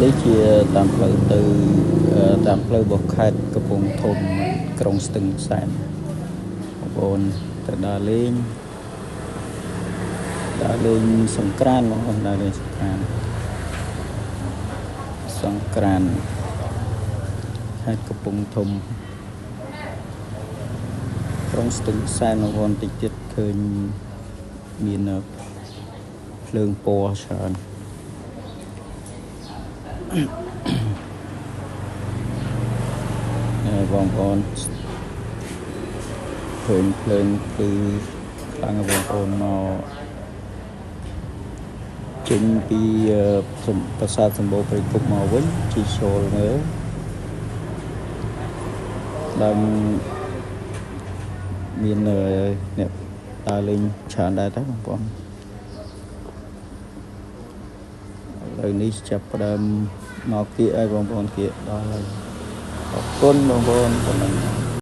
នេះជាតាមផ្លូវទៅតាមផ្លូវរបស់ខេត្តកំពង់ធំក្រុងស្ទឹងសែនបងប្អូនទៅដើរលេងសង្ក្រាន្តបងប្អូនដើរលេងសង្ក្រាន្តខេត្តកំពង់ធំក្រុងស្ទឹងសែនបងប្អូនតិចទៀតឃើញមានភ្លើងពណ៌ច្រើនបងប្អូនឃើញភ្លើងគឺខ្លាំងបងប្អូនមកចេញពីប្រាសាទសម្បូរព្រៃគុកមកវិញជីចូលមើលដល់មានអ្នកដើរលេងច្រើនដែរតែបងប្អូនឥឡូវនេះចាប់ផ្ដើមមកគៀកហើយបងប្អូនគៀកដល់ហើយអរគុណបងប្អូន